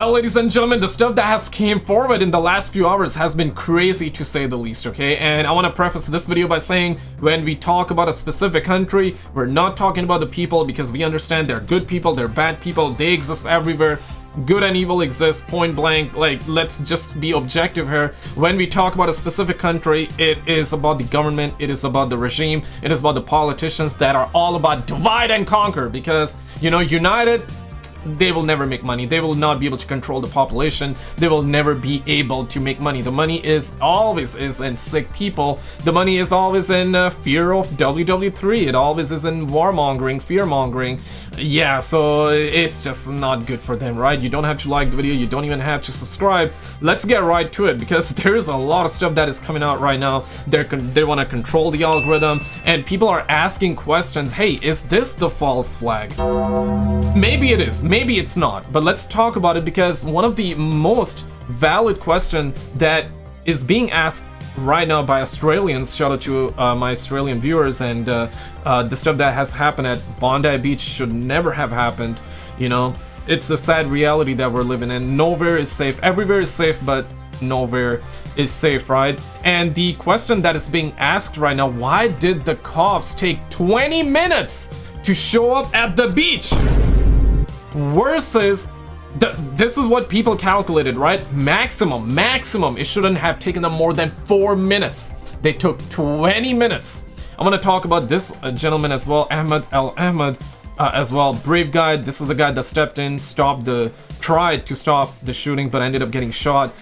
Well, ladies and gentlemen, the stuff that has came forward in the last few hours has been crazy to say the least, okay? And I want to preface this video by saying when we talk about a specific country, we're not talking about the people, because we understand they're good people, they're bad people, they exist everywhere. Good and evil exist, point blank. Like, let's just be objective here. When we talk about a specific country, it is about the government, it is about the regime, it is about the politicians that are all about divide and conquer, because, you know, united, they will never make money. They will not be able to control the population. They will never be able to make money. The money is always in sick people. The money is always in fear of WW3. It always is in warmongering, fear-mongering. Yeah, so it's just not good for them, right? You don't have to like the video. You don't even have to subscribe. Let's get right to it, because there's a lot of stuff that is coming out right now. They want to control the algorithm, and people are asking questions. Hey, is this the false flag? Maybe it is. Maybe it's not, but let's talk about it, because one of the most valid question that is being asked right now by Australians, shout out to my Australian viewers, and the stuff that has happened at Bondi Beach should never have happened. You know, it's a sad reality that we're living in. Nowhere is safe. Everywhere is safe, but nowhere is safe, right? And the question that is being asked right now, why did the cops take 20 minutes to show up at the beach? Versus this is what people calculated, right? Maximum, it shouldn't have taken them more than 4 minutes. They took 20 minutes. I'm gonna talk about this gentleman as well, Ahmed as well. Brave guy. This is the guy that stepped in, tried to stop the shooting, but ended up getting shot.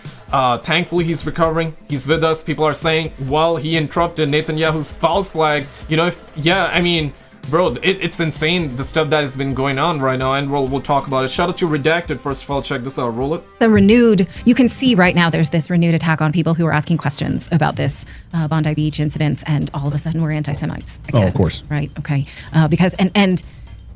Thankfully he's recovering, he's with us. People are saying, well, he interrupted Netanyahu's false flag. You know, I mean, bro, it's insane, the stuff that has been going on right now, and we'll talk about it. Shout out to Redacted. First of all, check this out. Roll it. You can see right now there's this renewed attack on people who are asking questions about this Bondi Beach incidents, and all of a sudden we're anti-Semites again. Oh, of course. Right, okay. Because, and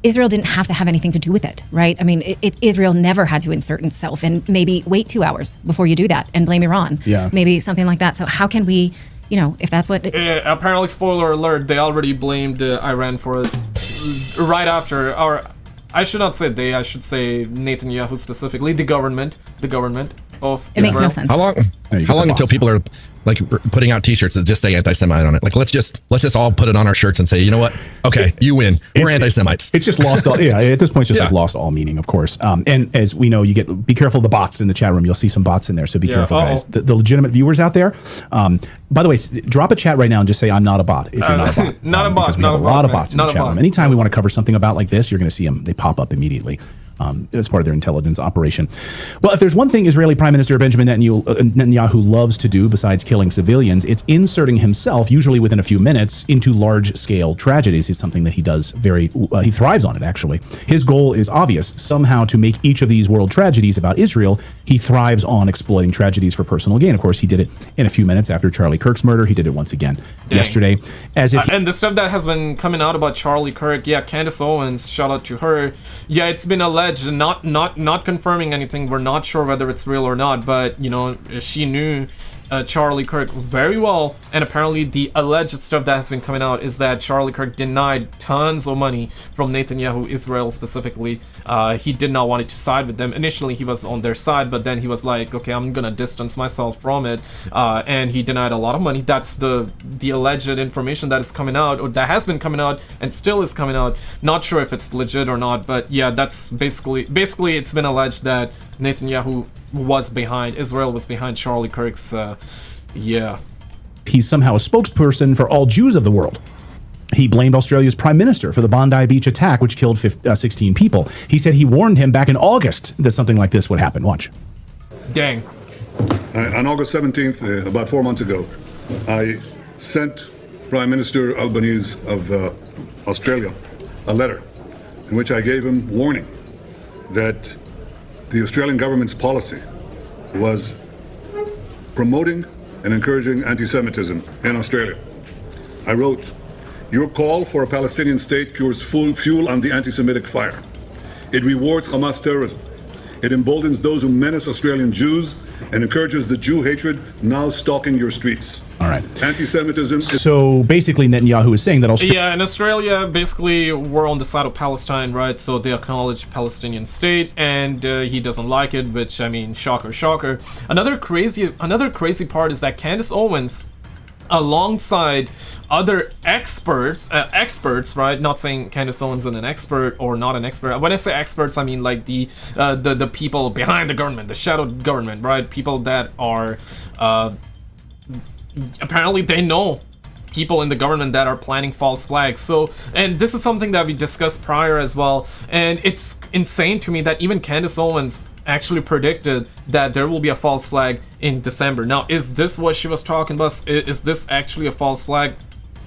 Israel didn't have to have anything to do with it, right? I mean, Israel never had to insert itself, and maybe wait 2 hours before you do that and blame Iran. Yeah. Maybe something like that. So how can we... You know, if that's what... apparently, spoiler alert, they already blamed Iran for it right after, or I should not say they, I should say Netanyahu specifically, the government of Israel. It makes no sense. How long until people are like putting out T-shirts that just say anti-Semite on it? Like, let's just all put it on our shirts and say, you know what? Okay, you win. We're anti-Semites. It's just lost all. Yeah, at this point, it's just lost all meaning, of course. And as we know, be careful of the bots in the chat room. You'll see some bots in there, so be careful, guys. The legitimate viewers out there. By the way, drop a chat right now and just say I'm not a bot if you're not a bot. Not a bot. We have a lot of bots in the chat room. Anytime we want to cover something about like this, you're going to see them. They pop up immediately. As part of their intelligence operation. Well, if there's one thing Israeli Prime Minister Benjamin Netanyahu loves to do besides killing civilians, it's inserting himself, usually within a few minutes, into large-scale tragedies. It's something that he does he thrives on it, actually. His goal is obvious, somehow to make each of these world tragedies about Israel. He thrives on exploiting tragedies for personal gain. Of course, he did it in a few minutes after Charlie Kirk's murder. He did it once again yesterday. As if and the stuff that has been coming out about Charlie Kirk, Candace Owens, shout out to her. Yeah, it's been alleged, not confirming anything. We're not sure whether it's real or not, but you know, she knew Charlie Kirk very well, and apparently the alleged stuff that has been coming out is that Charlie Kirk denied tons of money from Netanyahu, Israel specifically. He did not want to side with them. Initially he was on their side, but then he was like, okay, I'm gonna distance myself from it, and he denied a lot of money. That's the alleged information that is coming out, or that has been coming out and still is coming out. Not sure if it's legit or not, but yeah, that's basically it's been alleged that Netanyahu Israel was behind Charlie Kirk's, He's somehow a spokesperson for all Jews of the world. He blamed Australia's Prime Minister for the Bondi Beach attack, which killed 16 people. He said he warned him back in August that something like this would happen. Watch. Dang. On August 17th, about 4 months ago, I sent Prime Minister Albanese of Australia a letter in which I gave him warning that the Australian government's policy was promoting and encouraging anti-Semitism in Australia. I wrote, your call for a Palestinian state pours fuel on the anti-Semitic fire. It rewards Hamas terrorism. It emboldens those who menace Australian Jews and encourages the Jew hatred now stalking your streets. All right. Anti-Semitism. So basically, Netanyahu is saying that Australia. Yeah, in Australia, basically, we're on the side of Palestine, right? So they acknowledge Palestinian state, and he doesn't like it. Which, I mean, shocker, shocker. Another crazy part is that Candace Owens, alongside other experts, right? Not saying Candace Owens is an expert or not an expert. When I say experts, I mean like the people behind the government, the shadow government, right? People that are apparently they know people in the government that are planning false flags. So, and this is something that we discussed prior as well, and it's insane to me that even Candace Owens actually predicted that there will be a false flag in December. Now, is this what she was talking about? Is this actually a false flag?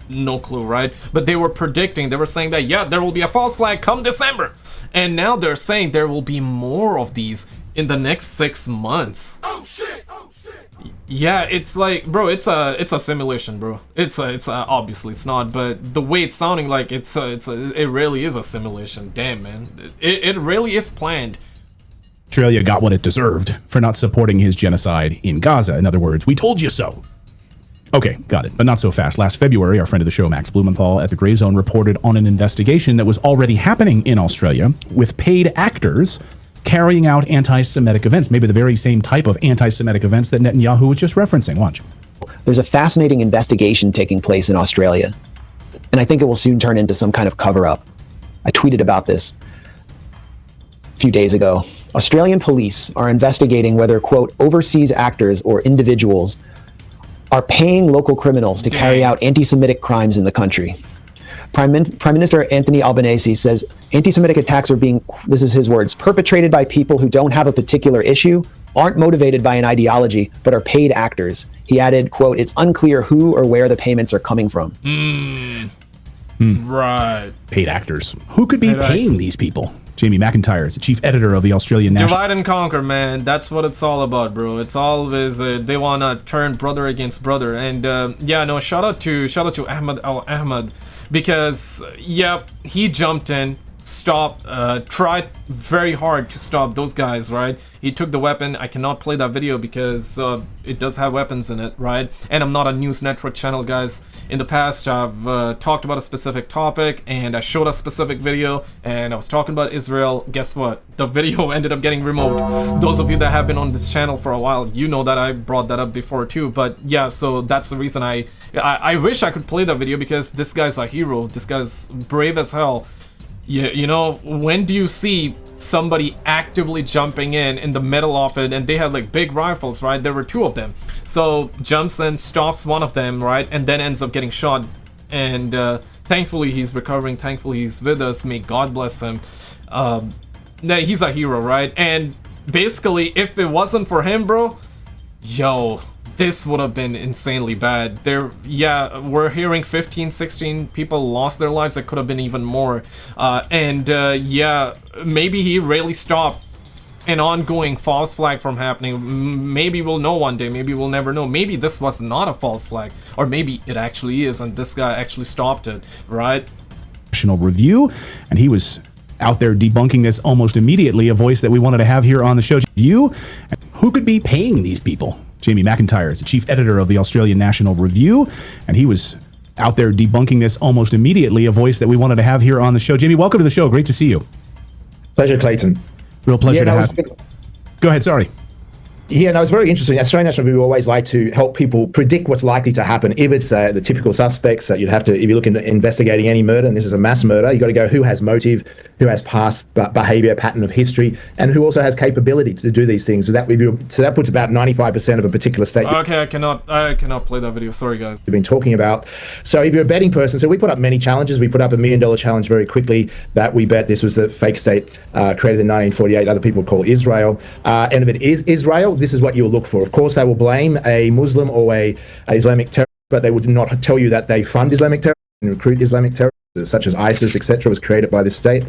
No clue, right? But they were predicting, they were saying that, yeah, there will be a false flag come December. And now they're saying there will be more of these in the next 6 months. Oh shit! Oh shit! Yeah, it's like, bro, it's a simulation, bro. It's obviously it's not, but the way it's sounding like it really is a simulation. Damn, man, it really is planned. Australia got what it deserved for not supporting his genocide in Gaza. In other words, we told you so. Okay, got it, but not so fast. Last February, our friend of the show, Max Blumenthal at the Gray Zone, reported on an investigation that was already happening in Australia with paid actors carrying out anti-Semitic events, maybe the very same type of anti-Semitic events that Netanyahu was just referencing. Watch. There's a fascinating investigation taking place in Australia, and I think it will soon turn into some kind of cover-up. I tweeted about this a few days ago. Australian police are investigating whether, quote, overseas actors or individuals are paying local criminals to carry out anti-Semitic crimes in the country. Prime Minister Anthony Albanese says anti-Semitic attacks are being, this is his words, perpetrated by people who don't have a particular issue, aren't motivated by an ideology, but are paid actors. He added, quote, it's unclear who or where the payments are coming from. Right. Paid actors. Who could be paying these people? Jamie McIntyre is the chief editor of the Australian National... Divide and conquer, man. That's what it's all about, bro. It's always they want to turn brother against brother. And yeah, no, shout out to Ahmed Al-Ahmed, because yeah, he jumped in, stopped, tried very hard to stop those guys, right? He took the weapon. I cannot play that video because it does have weapons in it, right? And I'm not a news network channel, guys. In the past, I've talked about a specific topic, and I showed a specific video, and I was talking about Israel. Guess what? The video ended up getting removed. Those of you that have been on this channel for a while, you know that I brought that up before too. But yeah, so that's the reason I wish I could play that video, because this guy's a hero. This guy's brave as hell. Yeah, you know, when do you see somebody actively jumping in the middle of it, and they had like big rifles, right? There were 2 of them. So jumps in, stops one of them, right? And then ends up getting shot. And thankfully he's recovering. Thankfully he's with us. May God bless him. He's a hero, right? And basically, if it wasn't for him, bro, yo, this would have been insanely bad. Yeah, we're hearing 15, 16 people lost their lives. It could have been even more. Yeah, maybe he really stopped an ongoing false flag from happening. Maybe we'll know one day. Maybe we'll never know. Maybe this was not a false flag, or maybe it actually is, and this guy actually stopped it, right? National Review, and he was out there debunking this almost immediately, a voice that we wanted to have here on the show. Who could be paying these people? Jamie McIntyre is the chief editor of the Australian National Review, and he was out there debunking this almost immediately, a voice that we wanted to have here on the show. Jamie, welcome to the show. Great to see you. Pleasure, Clayton. Real pleasure to have you. Go ahead, sorry. Yeah, no, it's very interesting. Australian National Review always like to help people predict what's likely to happen. If it's the typical suspects, you'd have to, if you look into investigating any murder, and this is a mass murder, you got to go who has motive, who has past behavior, pattern of history, and who also has capability to do these things. So that puts about 95% of a particular state. Okay, I cannot play that video. Sorry, guys. We've been talking about. So if you're a betting person, so we put up many challenges. We put up $1 million challenge very quickly that we bet this was the fake state created in 1948. Other people call Israel. And if it is Israel, this is what you'll look for. Of course, they will blame a Muslim or a Islamic terrorist, but they would not tell you that they fund Islamic terrorists and recruit Islamic terrorists, such as ISIS, etc., was created by this state.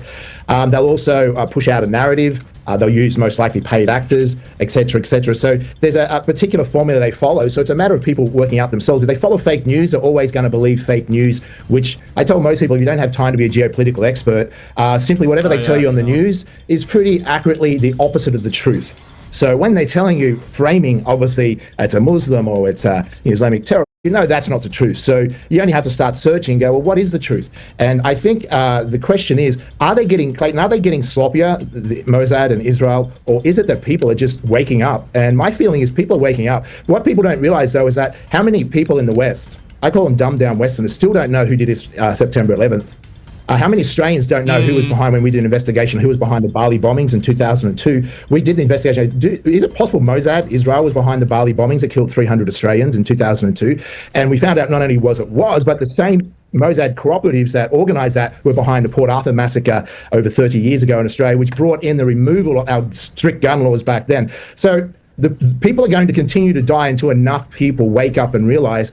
They'll also push out a narrative They'll use most likely paid actors, etc., etc. So there's a particular formula they follow. So it's a matter of people working out themselves. If they follow fake news, they're always going to believe fake news, which I tell most people, if you don't have time to be a geopolitical expert, simply whatever they tell you on the news is pretty accurately the opposite of the truth. So when they're telling you, framing, obviously, it's a Muslim or it's Islamic terror, you know that's not the truth. So you only have to start searching and go, well, what is the truth? And I think the question is, Clayton, are they getting sloppier, the Mossad and Israel, or is it that people are just waking up? And my feeling is people are waking up. What people don't realize, though, is that how many people in the West, I call them dumbed down Westerners, still don't know who did September 11th. How many Australians don't know who was behind when we did an investigation, who was behind the Bali bombings in 2002? We did the investigation. Is it possible Mossad, Israel, was behind the Bali bombings that killed 300 Australians in 2002? And we found out not only was, but the same Mossad cooperatives that organised that were behind the Port Arthur massacre over 30 years ago in Australia, which brought in the removal of our strict gun laws back then. So the people are going to continue to die until enough people wake up and realise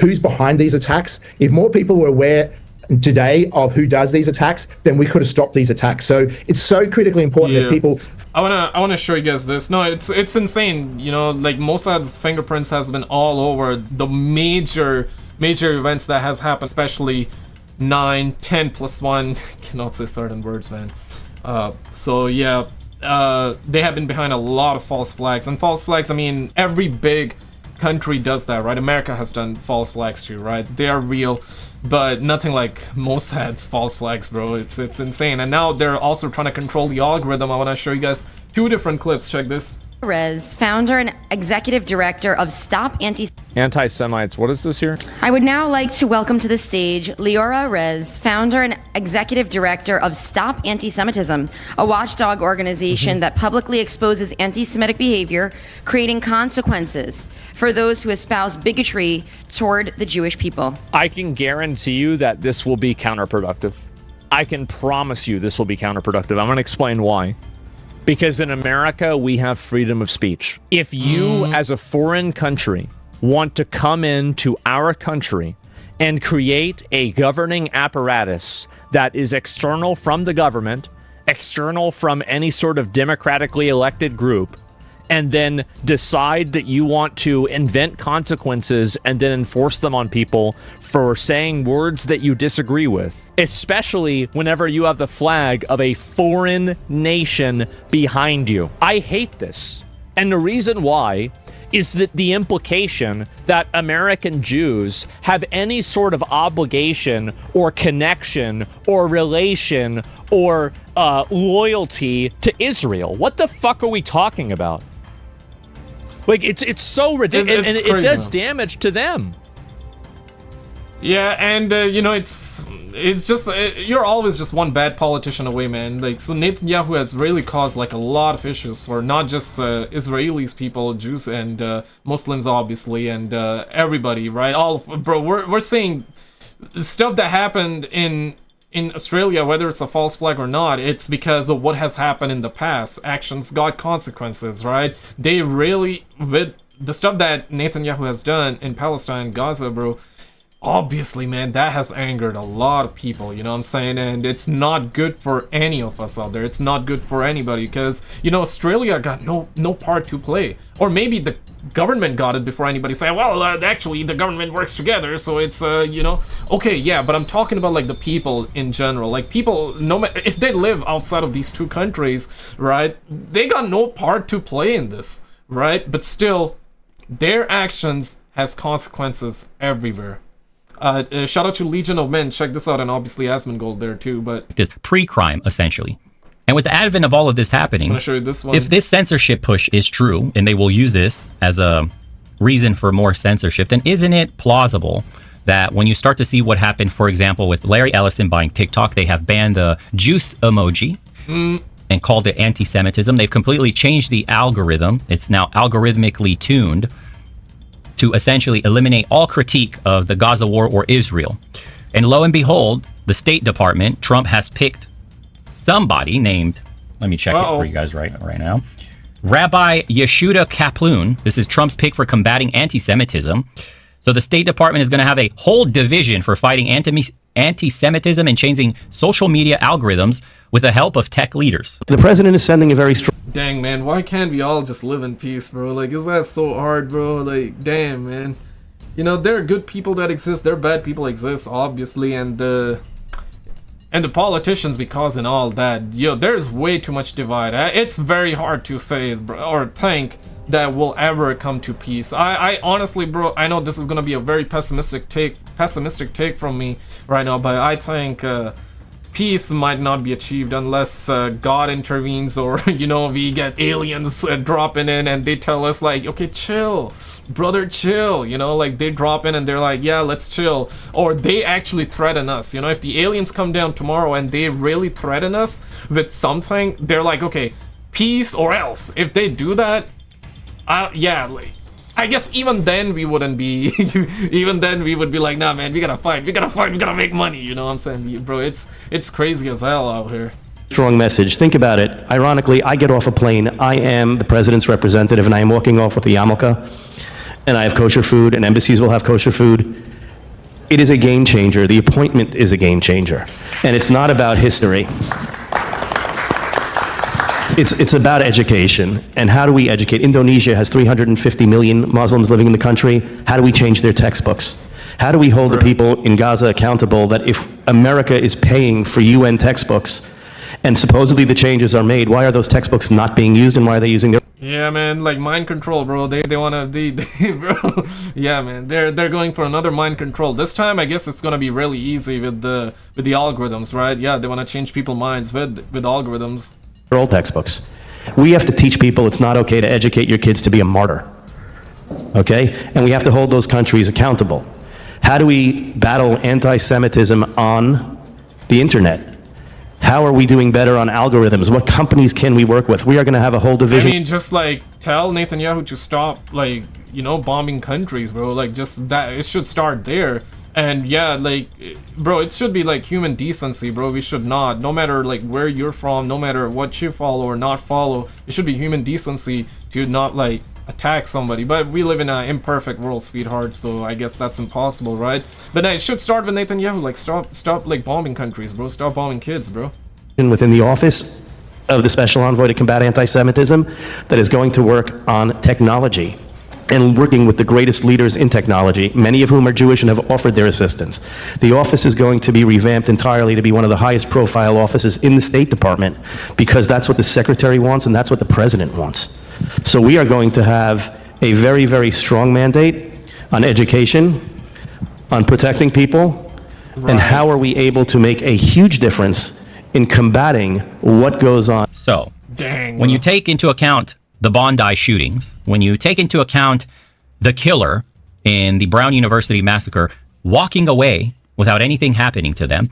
who's behind these attacks. If more people were aware today of who does these attacks, then we could have stopped these attacks. So it's so critically important that people. I wanna show you guys this. No, it's insane. You know, like Mossad's fingerprints has been all over the major events that has happened, especially 9, 10 plus 1. Cannot say certain words, man. So yeah, they have been behind a lot of false flags. And false flags, I mean, every big country does that, right? America has done false flags too, right? They are real, but nothing like Mossad's false flags, bro. It's insane. And now they're also trying to control the algorithm. I want to show you guys 2 different clips. Check this. Rez, founder and executive director of Stop Anti-Semites. What is this here? I would now like to welcome to the stage Leora Rez, founder and executive director of Stop Anti-Semitism, a watchdog organization that publicly exposes anti-Semitic behavior, creating consequences for those who espouse bigotry toward the Jewish people. I can guarantee you that this will be counterproductive. I can promise you this will be counterproductive. I'm going to explain why. Because in America, we have freedom of speech. If you, as a foreign country, want to come into our country and create a governing apparatus that is external from the government, external from any sort of democratically elected group, and then decide that you want to invent consequences and then enforce them on people for saying words that you disagree with, especially whenever you have the flag of a foreign nation behind you. I hate this. And the reason why is that the implication that American Jews have any sort of obligation or connection or relation or loyalty to Israel. What the fuck are we talking about? Like, it's so ridiculous, and it does damage to them. Yeah, and you know, it's just you're always just one bad politician away, man. Like, so Netanyahu has really caused like a lot of issues for not just Israelis, people, Jews, and Muslims, obviously, and everybody, right? Bro, we're seeing stuff that happened in Australia, whether it's a false flag or not, it's because of what has happened in the past. Actions got consequences, right? They really, with the stuff that Netanyahu has done in Palestine, Gaza, bro, obviously, man, that has angered a lot of people, you know what I'm saying? And it's not good for any of us out there. It's not good for anybody because, you know, Australia got no part to play. Or maybe the government got it before anybody said, well, actually, the government works together, so it's, you know, okay, yeah, but I'm talking about, like, the people in general. Like, people, no matter, if they live outside of these 2 countries, right, they got no part to play in this, right? But still, their actions has consequences everywhere. Shout out to Legion of Men. Check this out, and obviously Asmongold there too. But it's pre-crime essentially. And with the advent of all of this happening, I'm gonna show you this one. If this censorship push is true, and they will use this as a reason for more censorship, then isn't it plausible that when you start to see what happened, for example, with Larry Ellison buying TikTok, they have banned the juice emoji and called it anti-Semitism. They've completely changed the algorithm. It's now algorithmically tuned to essentially eliminate all critique of the Gaza war or Israel. And lo and behold, the State Department, Trump has picked somebody named, let me check it for you guys right now, Rabbi Yehuda Kaplan. This is Trump's pick for combating anti-Semitism. So the State Department is going to have a whole division for fighting anti-Semitism and changing social media algorithms with the help of tech leaders. The president is sending a very strong... Dang, man, why can't we all just live in peace, bro? Like, is that so hard, bro? Like, damn, man. You know, there are good people that exist, there are bad people exist, obviously, and the politicians be causing all that. Yo, there's way too much divide. It's very hard to say, bro, or think that will ever come to peace. I honestly, bro, I know this is gonna be a very pessimistic take from me right now, but I think peace might not be achieved unless God intervenes, or you know, we get aliens dropping in and they tell us like, okay, chill, brother, chill, you know, like they drop in and they're like, yeah, let's chill, or they actually threaten us. You know, if the aliens come down tomorrow and they really threaten us with something, they're like, okay, peace or else. If they do that, yeah, like, I guess even then we wouldn't be even then we would be like, nah, man, we gotta fight, we gotta make money, you know what I'm saying, bro? It's crazy as hell out here. Strong message. Think about it. Ironically, I get off a plane, I am the president's representative, and I am walking off with a yarmulke, and I have kosher food, and embassies will have kosher food. It is a game changer. The appointment is a game changer, and it's not about history. It's about education, and how do we educate? Indonesia has 350 million Muslims living in the country. How do we change their textbooks? How do we hold the people in Gaza accountable that if America is paying for UN textbooks and supposedly the changes are made, why are those textbooks not being used, and why are they using their... Yeah, man, like mind control, bro. They wanna bro. Yeah, man, they're going for another mind control. This time, I guess it's gonna be really easy with the algorithms, right? Yeah, they wanna change people's minds with algorithms. Old textbooks. We have to teach people it's not okay to educate your kids to be a martyr. Okay? And we have to hold those countries accountable. How do we battle anti-Semitism on the internet? How are we doing better on algorithms? What companies can we work with? We are going to have a whole division. I mean, just like tell Netanyahu to stop, like, you know, bombing countries, bro. Like, just that, it should start there. And yeah, like, bro, it should be like human decency, bro. We should not, no matter like where you're from, no matter what you follow or not follow, it should be human decency to not like attack somebody. But we live in an imperfect world, sweetheart, so I guess that's impossible, right? But it should start with Netanyahu. Like, stop like bombing countries, bro. Stop bombing kids, bro. Within the office of the Special Envoy to Combat Anti-Semitism that is going to work on technology and working with the greatest leaders in technology, many of whom are Jewish and have offered their assistance. The office is going to be revamped entirely to be one of the highest profile offices in the State Department, because that's what the Secretary wants and that's what the President wants. So we are going to have a very, very strong mandate on education, on protecting people, and how are we able to make a huge difference in combating what goes on. So, when you take into account the Bondi shootings, when you take into account the killer in the Brown University massacre walking away without anything happening to them,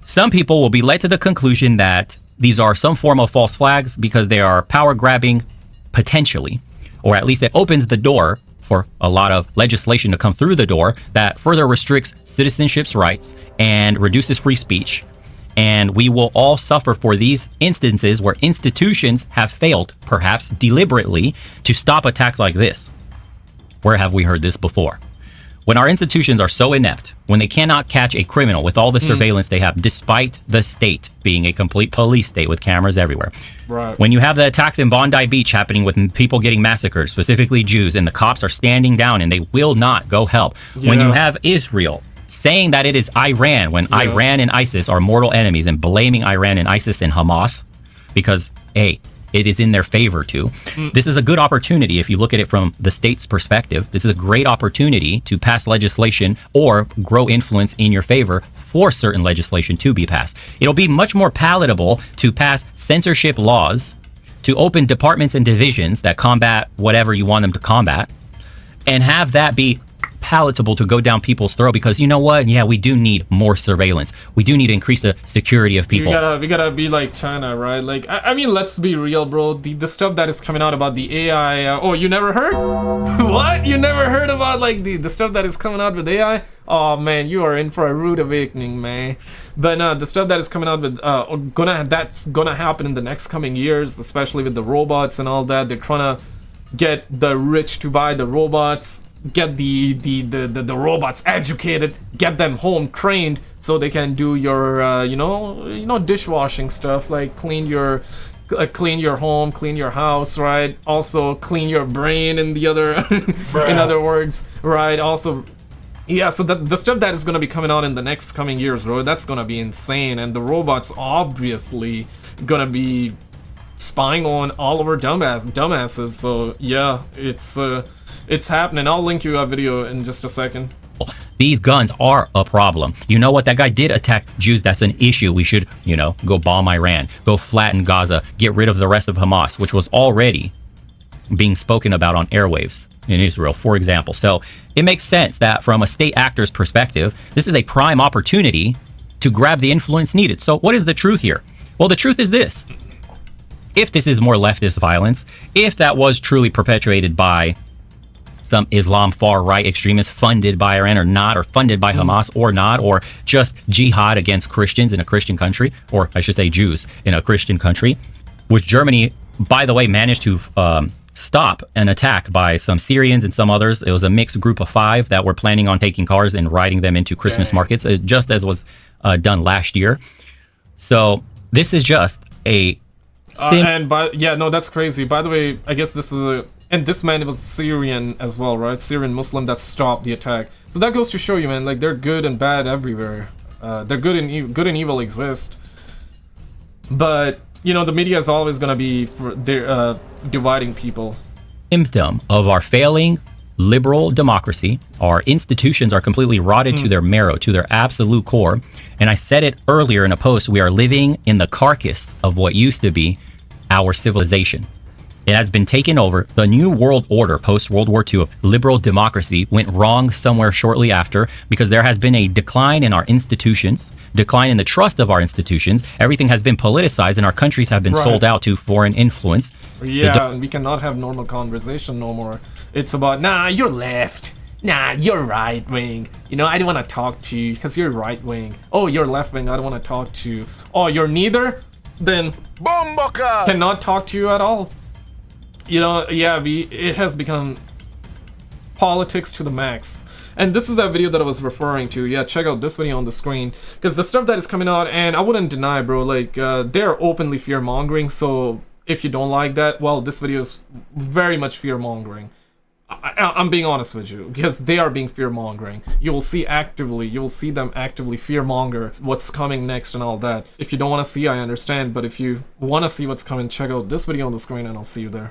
some people will be led to the conclusion that these are some form of false flags because they are power grabbing potentially, or at least it opens the door for a lot of legislation to come through the door that further restricts citizenship's rights and reduces free speech. And we will all suffer for these instances where institutions have failed, perhaps deliberately, to stop attacks like this. Where have we heard this before? When our institutions are so inept, when they cannot catch a criminal with all the surveillance they have, despite the state being a complete police state with cameras everywhere. Right. When you have the attacks in Bondi Beach happening with people getting massacred, specifically Jews, and the cops are standing down and they will not go help. Yeah. When you have Israel saying that it is Iran, when Iran and ISIS are mortal enemies, and blaming Iran and ISIS and Hamas because, A, it is in their favor too. This is a good opportunity if you look at it from the state's perspective. This is a great opportunity to pass legislation or grow influence in your favor for certain legislation to be passed. It'll be much more palatable to pass censorship laws, to open departments and divisions that combat whatever you want them to combat, and have that be palatable to go down people's throat, because you know what? Yeah, we do need more surveillance. We do need to increase the security of people. We gotta be like China, right? Like, I mean, let's be real, bro. The stuff that is coming out about the AI. Oh, you never heard? What? You never heard about like the stuff that is coming out with AI? Oh man, you are in for a rude awakening, man. But the stuff that is coming out with that's gonna happen in the next coming years, especially with the robots and all that. They're trying to get the rich to buy the robots. get the robots educated, get them home trained so they can do your dishwashing stuff, like clean your home, clean your house, right? Also clean your brain in the other in other words, right? Also, yeah, so the stuff that is going to be coming out in the next coming years, bro, that's going to be insane. And the robots obviously going to be spying on all of our dumbasses. So yeah, it's happening. I'll link you a video in just a second. These guns are a problem. You know what? That guy did attack Jews. That's an issue. We should, go bomb Iran, go flatten Gaza, get rid of the rest of Hamas, which was already being spoken about on airwaves in Israel, for example. So it makes sense that from a state actor's perspective, this is a prime opportunity to grab the influence needed. So what is the truth here? Well, the truth is this. If this is more leftist violence, if that was truly perpetuated by some Islam far-right extremists funded by Iran or not, or funded by Hamas or not, or just jihad against Christians in a Christian country, or I should say Jews in a Christian country, which Germany, by the way, managed to stop an attack by some Syrians and some others. It was a mixed group of 5 that were planning on taking cars and riding them into Christmas markets, just as was done last year. So this is just a... that's crazy. By the way, I guess this is and this man was Syrian as well, right? Syrian Muslim that stopped the attack. So that goes to show you, man, like they're good and bad everywhere. They're good and evil exist. But the media is always gonna be dividing people. Symptom of our failing liberal democracy. Our institutions are completely rotted to their marrow, to their absolute core. And I said it earlier in a post, we are living in the carcass of what used to be our civilization. It has been taken over. The new world order post-World War II of liberal democracy went wrong somewhere shortly after because there has been a decline in our institutions, decline in the trust of our institutions. Everything has been politicized and our countries have been sold out to foreign influence. Yeah, we cannot have normal conversation no more. It's about, nah, you're left. Nah, you're right wing. I don't want to talk to you because you're right wing. Oh, you're left wing. I don't want to talk to you. Oh, you're neither? Then cannot talk to you at all. It has become politics to the max. And this is that video that I was referring to. Yeah, check out this video on the screen. Because the stuff that is coming out, and I wouldn't deny, bro, like, they're openly fear-mongering. So if you don't like that, well, this video is very much fear-mongering. I'm being honest with you, because they are being fear-mongering. You will see them actively fear-monger what's coming next and all that. If you don't want to see, I understand. But if you want to see what's coming, check out this video on the screen and I'll see you there.